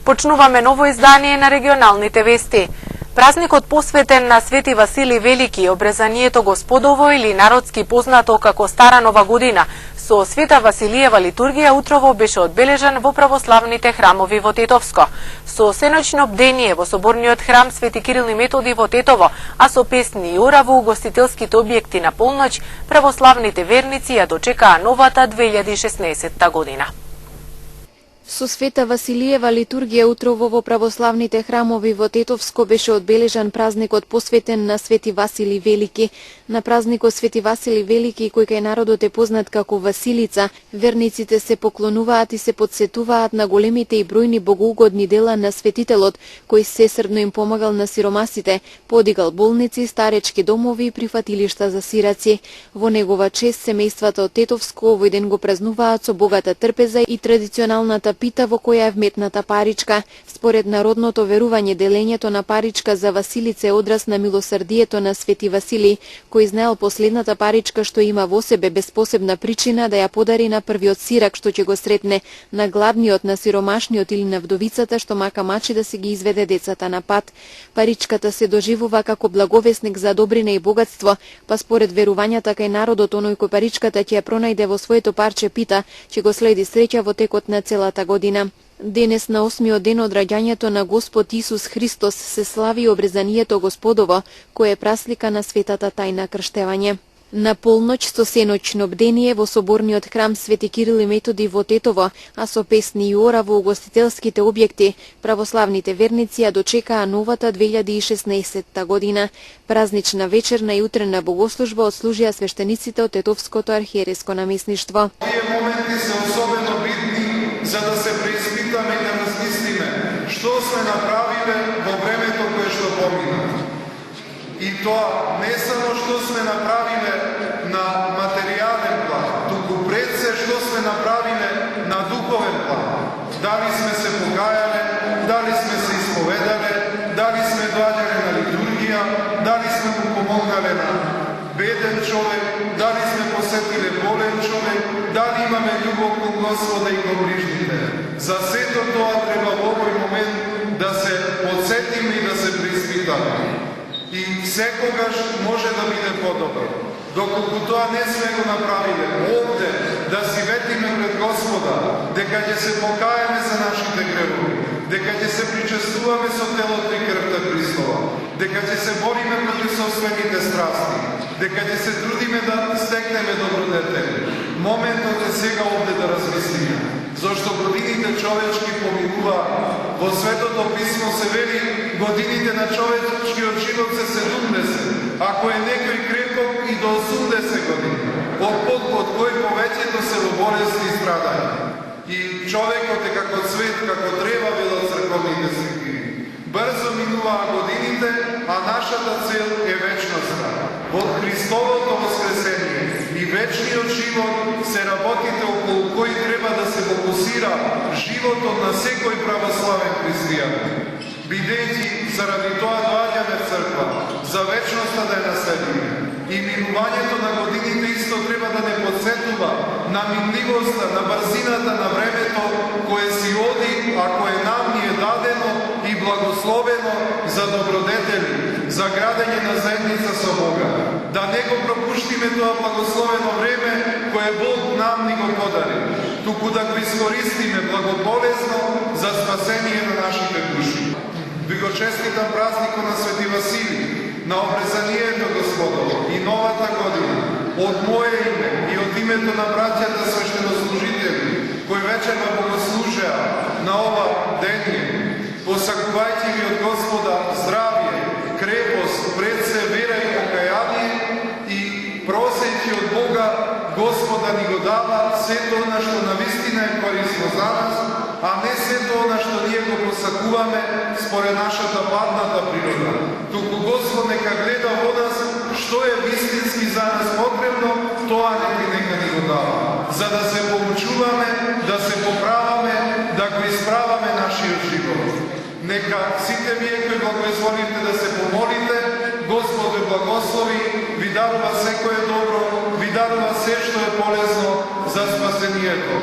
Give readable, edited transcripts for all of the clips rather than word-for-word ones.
Почнуваме ново издание на регионалните вести. Празникот посветен на Свети Василий Велики, обрезанието Господово или народски познато како Стара Нова година, со Света Василиева литургија утрово беше одбележан во православните храмови во Тетовско. Со сеночно бдение во соборниот храм Свети Кирил и Методи во Тетово, а со песни и ура во угостителските објекти на полноќ, православните верници ја дочекаа новата 2016 година. Со Света Василиева литургија утрово во православните храмови во Тетовско беше одбележан празникот посветен на Свети Василий Велики. На празникот Свети Василий Велики, кој кај народот е познат како Василица, верниците се поклонуваат и се подсетуваат на големите и бројни богоугодни дела на светителот, кој сесрбно им помагал на сиромасите, подигал болници, старечки домови и прифатилишта за сираци. Во негова чест семејствата од Тетовско овој ден го празнуваат со богата трпеза и традиционалната пита во која е вметната паричка. Според народното верување, делењето на паричка за Василица е одраз на милосрдието на Свети Василий, кој знаел последната паричка што има во себе без посебна причина да ја подари на првиот сирак што ќе го сретне, на гладниот, на сиромашниот или на вдовицата што мака мачи да се ги изведе децата на пат. Паричката се доживува како благовесник за добрина и богатство, па според верувањата кај народот, оној кој паричката ќе ја пронајде во своето парче пита, ќе го следи среќа во текот на целата година. Денес на 8-миот ден од раѓањето на Господ Исус Христос се слави обрезанието Господово, кое е праслика на светата тајна крштевање. На полноќ со сеночно бдение во соборниот храм Свети Кирил и Методи во Тетово, а со песни и ора во угостителските објекти, православните верници ја дочекаа новата 2016 година. Празнична вечерна и утрена богослужба отслужија свештениците од Тетовското архиереско наместништво. Тие моменти се особено битни за да се преиспитаме и да размислиме што сме направиле во времето кое што помина. И тоа не само што сме направиле на материјален план, туку пред се што сме направиле на духовен план. Дали сме се покајале, дали сме се исповедале, дали сме доаѓале на литургија, дали сме му помогале на беден човек, дали сме посетиле болен човек, дали имаме љубов кон Господа и кон ближните. За сето тоа треба во овој момент да се подсетиме и да се преиспитаме. И секогаш може да биде подобро. Доколку тоа не сме го направиле, овде да си ветиме пред Господа, дека ќе се покаеме за нашите гревови, дека ќе се причестуваме со телото и крвта Христова, дека ќе се бориме против собствените страсти, дека ќе се трудиме да стекнеме добродетели. Моментот е сега овде да размислиме, зашто годините човечки поминува. Во Светото Писмо се вели годините на човечкиот живот се 70, ако е некој крепок и до 80 години, од кој повеќето се во болести и страдање. И човекот е како цвет, како древа, велат црковните светини. Брзо минуваа годините, а нашата цел е вечноста. Во Христовото воскресение и вечниот живот се работите околу кој треба да се фокусира животот на секој православен христијанин. Бидејќи заради тоа доаѓаме в црква, за вечноста да ја наследиме. И минувањето на годините исто треба да не подсетува на минливоста, на брзината на времето кое си оди, а кое нам ни е дадено и благословено за добродетели, за градење на заедница со Бога. Да не го пропуштиме тоа благословено време кое Бог нам ни го подари, туку да го искористиме благополезно за спасение на нашите души. Ви го честитам празникот на Свети Василий, на обрезанието Господово и новата година, од моје име и од името на браќата свештенослужители, кои вечерва богослужеа на ова дење, посакувајќи ви од Господа здравје, крепост, пред се вера и покаяние и просејќи од Бога Господа ни го дава сето она што навистина е корисно за нас, а не сето она што ние го посакуваме според нашата падната природа. Туку Господ нека гледа во нас што е вистински за нас потребно, тоа нека ни го дава. За да се поучуваме, да се поправаме, да го исправаме нашиот живот. Нека сите вие кои благоизволите да се помолите, Господ ве благослови, ви дарува секое добро, ви дарува се што е полезно за спасението.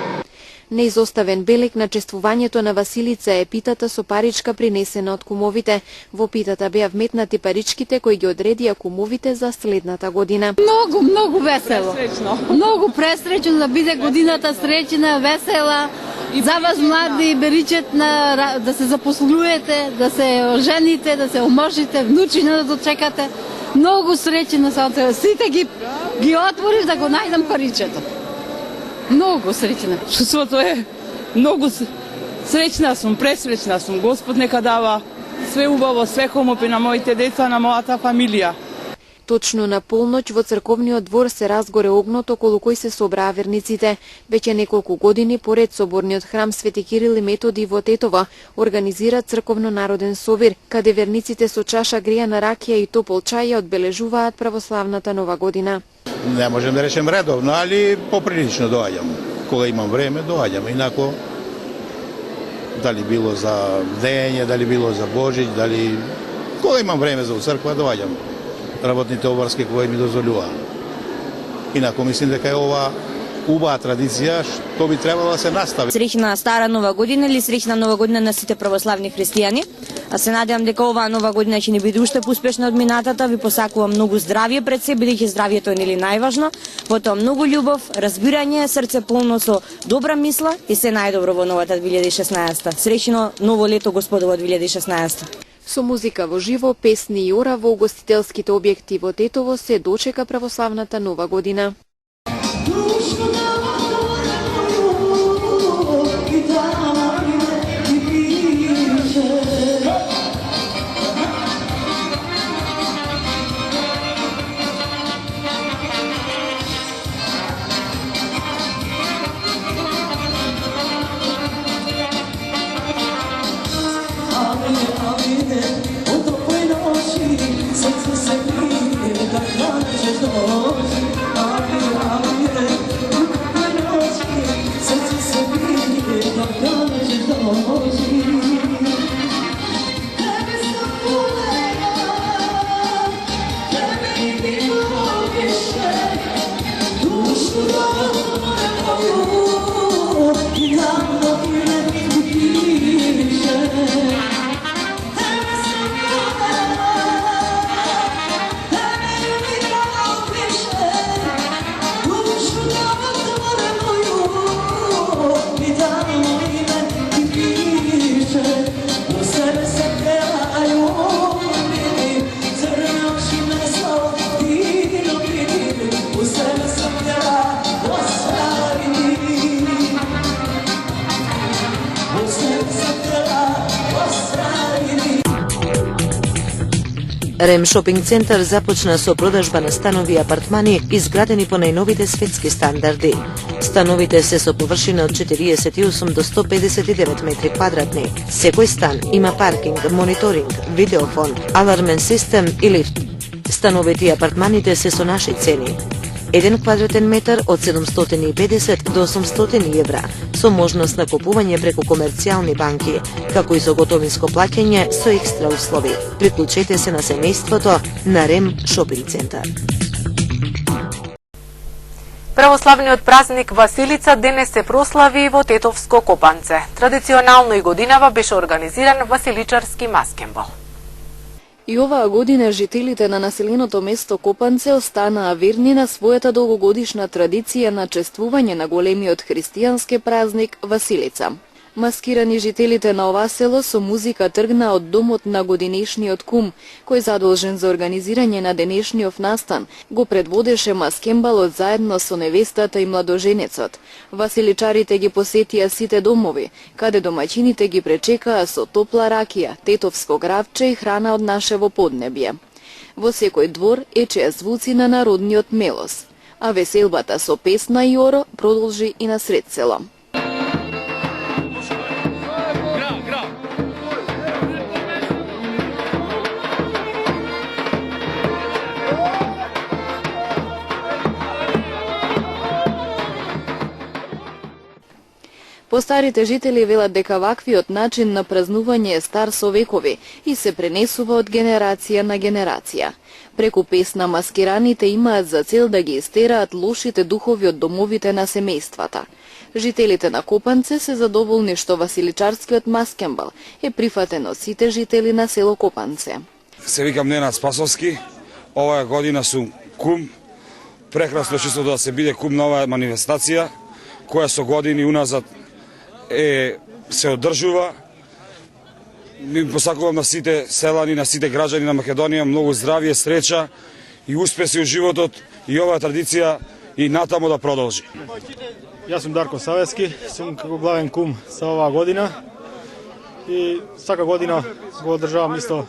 Неизоставен белег на чествувањето на Василица е питата со паричка принесена од кумовите. Во питата беа вметнати паричките кои ги одредија кумовите за следната година. Многу весело. Многу пресреќно да биде годината среќна, весела. За вас млади беричет да се запослуете, да се ожените, да се омажите, внучина да дочекате. Многу среќна сам сите ги отвориш да го најдам паричето. Многу среќна. Чувството е многу среќна сум, пресреќна сум. Господ нека дава све убаво, све хомопи на моите деца, на мојата фамилија. Точно на полноќ во црковниот двор се разгоре огнот околу кој се собраа верниците. Веќе неколку години поред соборниот храм Свети Кирил и Методи во Тетово организира црковно народен собир, каде верниците со чаша греана ракија и топол чај ја одбележуваат православната нова година. Не можем да речем редовно, али поприлично доаѓам. Кога имам време, доаѓам. Инако, дали било за дење, дали било за Божиќ, дали... Кога имам време за црква, доаѓам. Работните обврски кои ми дозволуваат. Инако мислим дека е ова убава традиција што би требало да се настави. Среќна стара нова година или среќна нова година на сите православни христијани. А се надевам дека оваа нова година ќе ни биде уште поуспешна од минатата. Ви посакувам многу здравје пред се, бидејќи здравјето е нели најважно. Потоа многу љубов, разбирање, срце полно со добра мисла и се најдобро во новата 2016. Среќно ново лето Господово 2016. Со музика во живо, песни и ора во угостителските објекти во Тетово се дочека православната нова година. Рем шопинг центар започна со продажба на станови и апартмани изградени по најновите светски стандарди. Становите се со површина од 48 до 159 метри квадратни. Секој стан има паркинг, мониторинг, видеофон, алармен систем и лифт. Становите и апартманите се со наши цени. 1 квадратен метар од 750 до 800 евра, со можност на купување преку комерцијални банки, како и со готовинско плаќање со екстра услови. Приклучете се на семејството на Рем шопинг центар. Православниот празник Василица денес се прослави во Тетовско Копанце. Традиционално и годинава беше организиран Василичарски маскенбол. И оваа година жителите на населеното место Копанце останаа верни на својата долгогодишна традиција на чествување на големиот христијански празник Василица. Маскирани жителите на ова село со музика тргна од домот на годинешниот кум, кој задолжен за организирање на денешниот настан, го предводеше маскенбалот заедно со невестата и младоженецот. Василичарите ги посетија сите домови, каде домаќините ги пречекаа со топла ракија, тетовско гравче и храна од нашево поднебје. Во секој двор ечеа звуци на народниот мелос, а веселбата со песна и оро продолжи и на сред село. Постарите жители велат дека ваквиот начин на празнување е стар со векови и се пренесува од генерација на генерација. Преку песна маскираните имаат за цел да ги истераат лошите духови од домовите на семејствата. Жителите на Копанце се задоволни што василичарскиот маскенбал е прифатен од сите жители на село Копанце. Се викам Ненад Спасовски, оваа година сум кум. Прекрасно чувство да се биде кум на оваа манифестација, која со години уназад се одржува. Ми посакувам на сите селани, на сите граѓани на Македонија многу здравје, среќа и успеси у животот и оваа традиција и натаму да продолжи. Јас сум Дарко Савески, сум како главен кум за оваа година и сака година го одржавам исто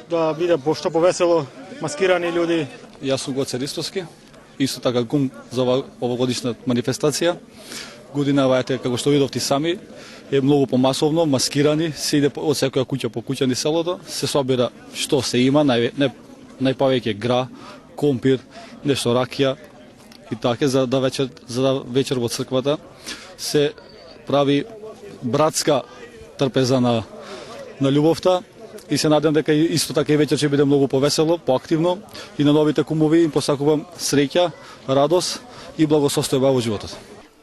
да биде што повесело, маскирани луѓе. Јас сум Гоце Ристовски, исто така кум за овогодишна манифестација. Годинава ете, како што видовте сами, е многу помасовно, маскирани, се иде од секоја куќа по куќа ни селото, се собира што се има, најповеќе гра, компир, нешто ракија и така за вечер во црквата се прави братска трпеза на љубовта и се надевам дека исто така и вечер ќе биде многу повесело, поактивно и на новите кумови им посакувам среќа, радост и благосостојба во животот.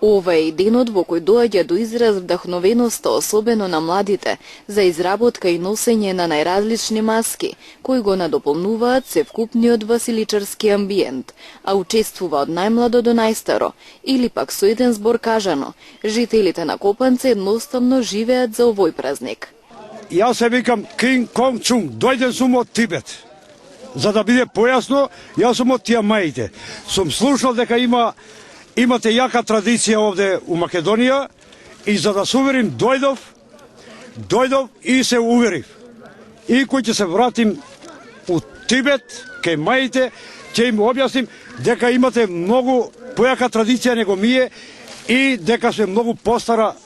Ова е денот во кој доаѓа до израз вдахновеноста, особено на младите, за изработка и носење на најразлични маски, кои го надополнуваат севкупниот василичарски амбиент, а учествува од најмладо до најстаро, или пак со еден збор кажано, жителите на Копанце едноставно живеат за овој празник. Јас се викам Кинг Конг Чунг, дојден сум од Тибет. За да биде појасно, јас сум од Тиамаите. Сум слушал дека имате јака традиција овде у Македонија и за да се уверим дојдов и се уверив. И кој ќе се вратим у Тибет, кај маите, ќе им објасним дека имате многу појака традиција него мие и дека сме многу постара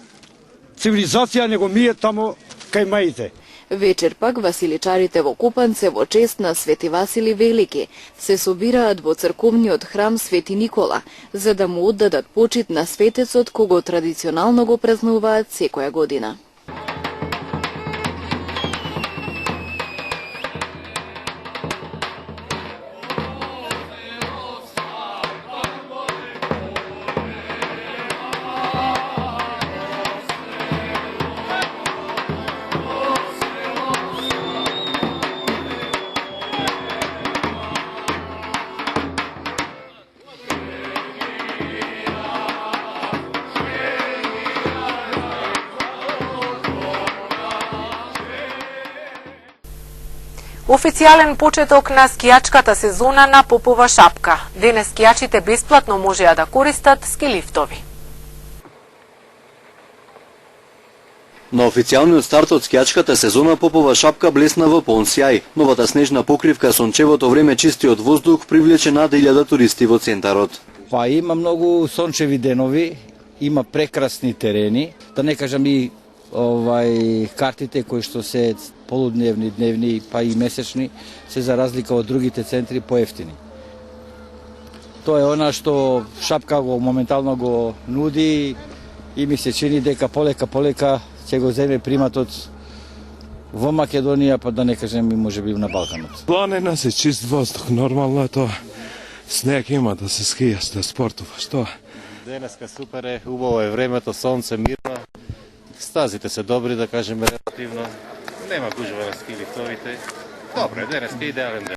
цивилизација него мие тамо кај маите. Вечер пак василичарите во Копанце во чест на Свети Васили Велики се собираат во црковниот храм Свети Никола, за да му оддадат почит на светецот кого традиционално го празнуваат секоја година. Официјален почеток на скијачката сезона на Попова шапка. Денес скијачите бесплатно можеа да користат ски лифтови. На официјалниот старт од скијачката сезона Попова шапка блесна во полн сјај. Новата снежна покривка, сончевото време, чистиот воздух привлече над 1000 туристи во центарот. Па има многу сончеви денови, има прекрасни терени, да не кажам и картите кои што се полудневни, дневни, па и месечни, се за разлика од другите центри поевтини. Тоа е она што шапка го моментално го нуди и ми се чини дека полека ќе го земе приматот во Македонија, па да не кажем и можеби на Балканот. Планина се чист воздух, нормално е тоа. Снег има да се скијаш, да спортуваш, тоа. Денеска супер е, убаво е времето, сонце, мирно. Стазите се добри, да кажеме, релативно. Нема гужва на ски лифтовите. Добре, денеска идеален ден.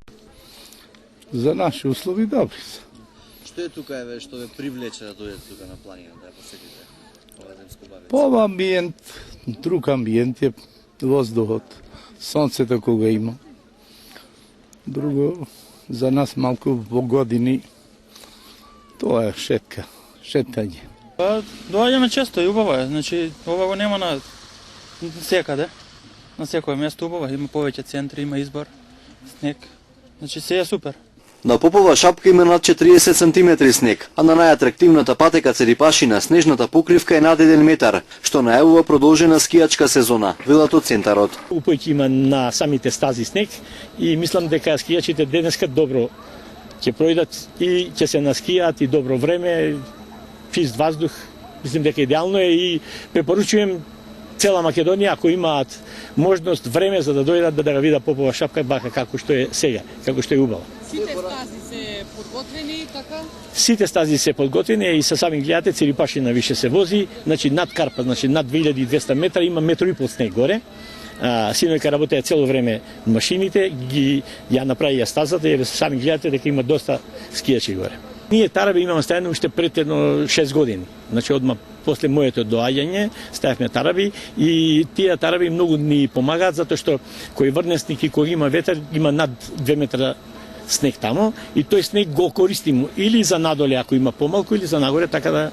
За наши услови добри се. Што е тука што ве привлече да дојдете тука на планина, да ја посетите ова земско бавење? По амбиент, друг амбиент е воздухот, сонцето кога има. Друго, за нас малку во години, тоа е шетање. Доаѓаме често и убаво е, значи ова го нема на секаде, на секој место убаво, има повеќе центри, има избор, снег, значи се е супер. На Попова шапка има над 40 см снег, а на најатрактивната патека Церипашина снежната покривка е над 1 метар, што најавува продолжена скијачка сезона, велат од центарот. Упојќи има на самите стази снег и мислам дека скијачите денеска добро ќе пројдат и ќе се наскијат и добро време, чист воздух, мислам дека идеално е и препоручувам цела Македонија ако имаат можност, време за да дојдат да го видат Попова шапка бака како што е сега, како што е убава. Сите стази се подготвени така? Сите стази се подготвени и са сами гледате, Цирипашина више се вози, значи над Карпа, значи над 2200 метра има метро и пол снег горе. Синојка работеа цело време машините, ја направија стазата и сами гледате дека има доста скијачи горе. Ние тараби имаме стајано уште пред едно 6 години. Значи одма после моето доаѓање ставивме тараби и тие тараби многу ни помагаат затоа што кој врнесник и кој има ветер има над 2 метра снег тамо и тој снег го користимо или за надоле ако има помалку или за нагоре, така да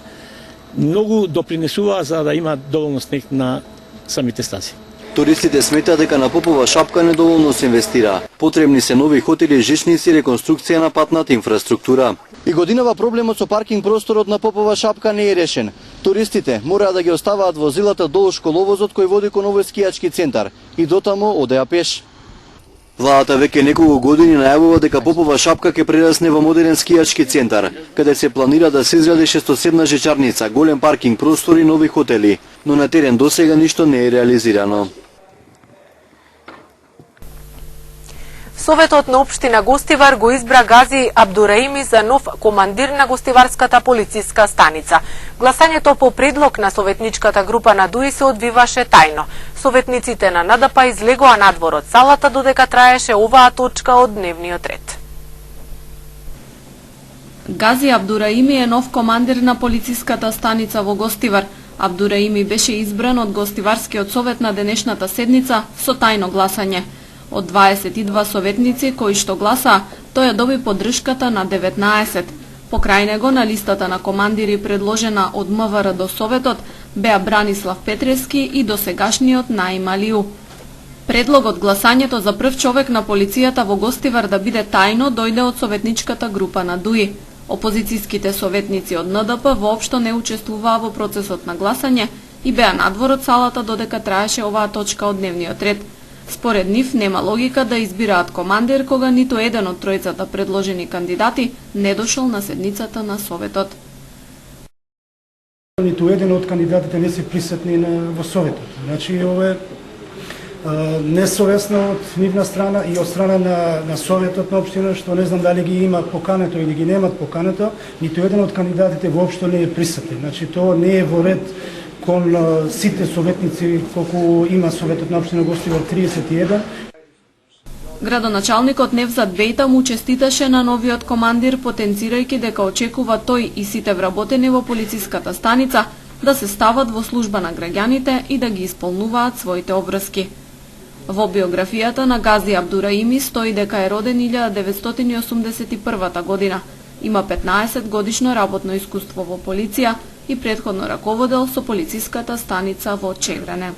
многу допринесува за да има доволно снег на самите стази. Туристите сметаат дека на Попова шапка недоволно се инвестира. Потребни се нови хотели, жичници и реконструкција на патната инфраструктура. И годинава проблемот со паркинг просторот на Попова шапка не е решен. Туристите мораат да ги оставаат возилата долу школовозот кој води кон овој скијачки центар и дотамо одеа пеш. Владата веќе неколку години најавува дека Попова шапка ќе прерасне во модерен скијачки центар, каде се планира да се изгради шестоседна жечарница, голем паркинг простор и нови хотели, но на терен досега ништо не е реализирано. Советот на општина Гостивар го избра Гази Абдураими за нов командир на Гостиварската полициска станица. Гласањето по предлог на советничката група на ДУИ се одвиваше тајно. Советниците на НДП излегоа надвор од салата додека траеше оваа точка од дневниот ред. Гази Абдураими е нов командир на полициската станица во Гостивар. Абдураими беше избран од Гостиварскиот совет на денешната седница со тајно гласање. Од 22 советници кои што гласа, тој ја доби поддршката на 19. Покрај него на листата на командири предложена од МВР до Советот беа Бранислав Петрески и досегашниот Наим Алиу. Предлогот гласањето за прв човек на полицијата во Гостивар да биде тајно дојде од советничката група на ДУИ. Опозицијските советници од НДП воопшто не учествуваа во процесот на гласање и беа надвор од салата додека траеше оваа точка од дневниот ред. Според нив нема логика да избираат командир кога ниту еден од тројцата предложени кандидати не дошол на седницата на Советот. Ниту еден од кандидатите не се присутни во Советот. Значи, ова е несовесно од нивна страна и од страна на Советот на општина, што не знам дали ги има покането или ги немат покането, ниту еден од кандидатите воопшто не е присутен. Значи, тоа не е во ред кон сите советници колку има Советот на општина Гостивар 31. Градоначалникот Невзат Бејта му честиташе на новиот командир, потенцирајќи дека очекува тој и сите вработени во полициската станица да се стават во служба на граѓаните и да ги исполнуваат своите обврски. Во биографијата на Гази Абдураими стои дека е роден 1981 година. Има 15 годишно работно искуство во полиција и претходно раководел со полициската станица во Чегране.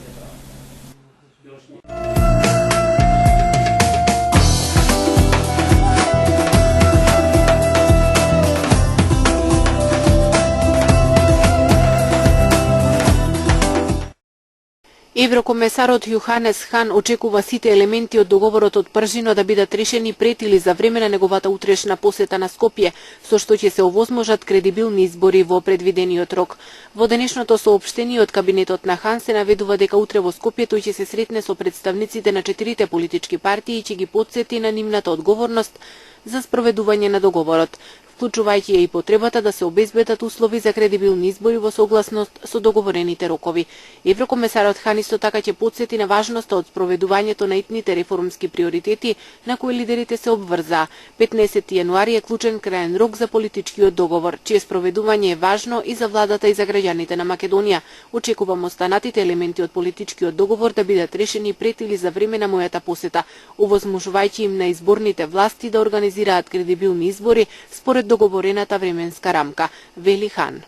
Еврокомесарот Јоханес Хан очекува сите елементи од договорот од Пржино да бидат решени пред или за време на неговата утрешна посета на Скопје, со што ќе се овозможат кредибилни избори во предвидениот рок. Во денешното соопштение од кабинетот на Хан се наведува дека утре во Скопје тој ќе се сретне со представниците на 4 политички партии и ќе ги потсети на нивната одговорност за спроведување на договорот, вклучувајќи ја и потребата да се обезбедат услови за кредибилни избори во согласност со договорените рокови. Еврокомесарот Хан исто така ќе потсети на важноста од спроведувањето на итните реформски приоритети на кои лидерите се обврзаа. 15 јануари е клучен краен рок за политичкиот договор, чие спроведување е важно и за владата и за граѓаните на Македонија. Очекувам останатите елементи од политичкиот договор да бидат решени пред или за време на мојата посета, овозможувајќи им на изборните власти да организираат кредибилни избори според договорената временска рамка, вели Хан.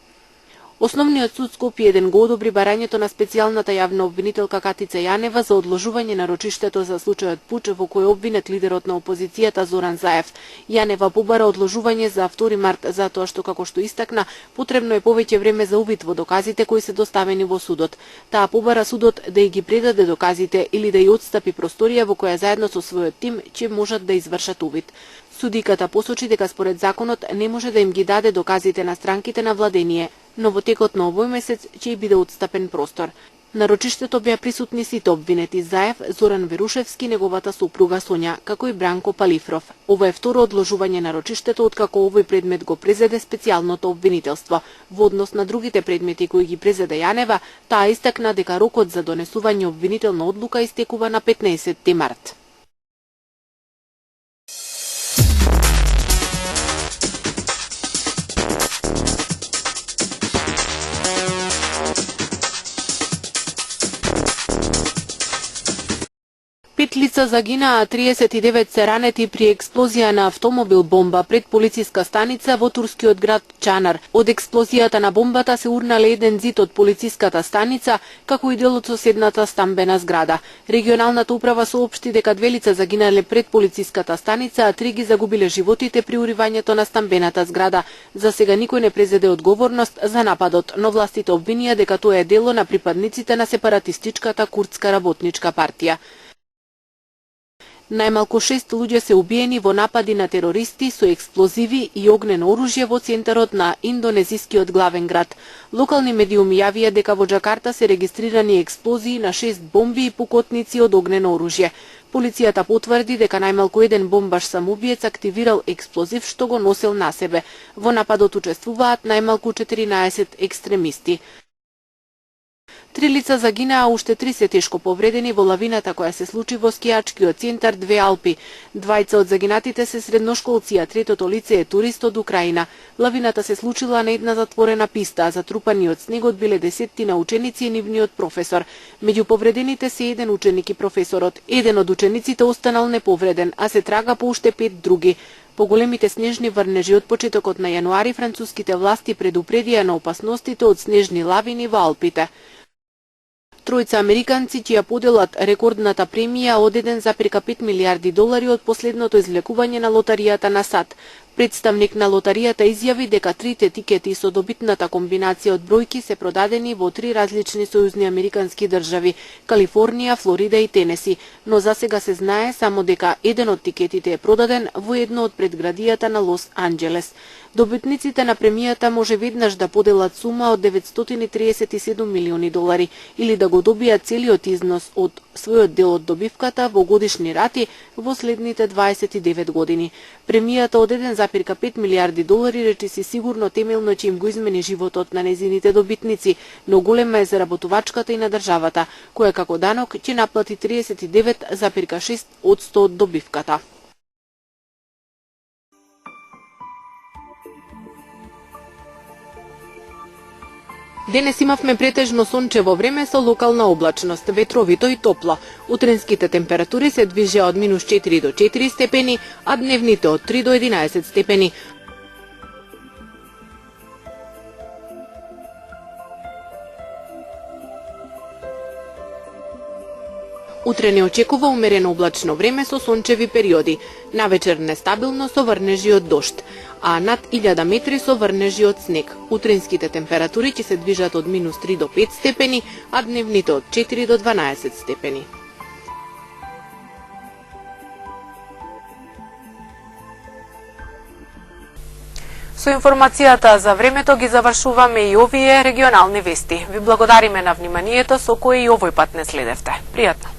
Основниот суд Скопје еден го одобри барањето на специјалната јавна обвинителка Катица Јанева за одложување на рочиштето за случајот Пуч во кој обвинет лидерот на опозицијата Зоран Заев. Јанева побара одложување за 2 март затоа што, како што истакна, потребно е повеќе време за увид во доказите кои се доставени во судот. Таа побара судот да ја ги предаде доказите или да ја отстапи просторија во која заедно со својот тим ќе можат да извршат увид. Судиката посочи дека според законот не може да им ги даде доказите на странките на владение, но во текот на овој месец ќе биде отстапен простор. На рочиштето беа присутни сите обвинети Заев, Зоран Верушевски, неговата сопруга Сонја, како и Бранко Палифров. Ова е второ одложување на рочиштето откако овој предмет го презеде специјалното обвинителство. Во однос на другите предмети кои ги презеде Јанева, таа истакна дека рокот за донесување обвинителна одлука истекува на 15 март. Пет лица загинаа, 39 се ранети при експлозија на автомобил бомба пред полициска станица во турскиот град Чанар. Од експлозијата на бомбата се урнале еден зид од полициската станица, како и дел од соседната стамбена зграда. Регионалната управа соопшти дека 2 лица загинале пред полициската станица, а 3 ги загубиле животите при уривањето на стамбената зграда. За сега никој не презеде одговорност за нападот, но властите обвинија дека тоа е дело на припадниците на сепаратистичката курдска работничка партија. Најмалку 6 луѓе се убиени во напади на терористи со експлозиви и огнено оружје во центарот на индонезискиот главен град. Локални медиуми јавија дека во Џакарта се регистрирани експлозии на 6 бомби и пукотници од огнено оружје. Полицијата потврди дека најмалку еден бомбаш самоубиец активирал експлозив што го носел на себе. Во нападот учествуваат најмалку 14 екстремисти. 3 лица загинаа, уште 3 се тешко повредени во лавината која се случи во скијачкиот центар Две Алпи. Двајца од загинатите се средношколци, а третото лице е турист од Украина. Лавината се случила на една затворена писта, а затрупани од снегот биле десеттина ученици и нивниот професор. Меѓу повредените се еден ученик и професорот. Еден од учениците останал неповреден, а се трага по уште 5 други. По големите снежни врнежи од почетокот на јануари, француските власти предупредија на опасностите од снежни лавини во Алпите. Тројца американци ќе ја поделат рекордната премија од 1,5 милиарди долари од последното извлекување на лотаријата на САД. Представник на лотаријата изјави дека 3 тикети со добитната комбинација од бројки се продадени во 3 различни сојузни американски држави – Калифорнија, Флорида и Тенеси, но за сега се знае само дека еден од тикетите е продаден во едно од предградијата на Лос Анџелес. Добитниците на премијата може веднаш да поделат сума од 937 милиони долари или да го добијат целиот износ од својот дел од добивката во годишни рати во следните 29 години. Премијата од 1,5 милиарди долари речиси сигурно темелно ќе им го измени животот на незините добитници, но голема е заработувачката и на државата, која како данок ќе наплати 39,6% од добивката. Денес имавме претежно сончево време со локална облачност, ветровито и топло. Утренските температури се движеа од -4 до 4 степени, а дневните од 3 до 11 степени. Утре не очекува умерено облачно време со сончеви периоди. Навечер нестабилно со врнежи од дожд, а над 1000 метри со врнежи од снег. Утренските температури ќе се движат од -3 до 5 степени, а дневните од 4 до 12 степени. Со информацијата за времето ги завршуваме и овие регионални вести. Ви благодариме на вниманието со кои и овој пат не следевте. Пријатно!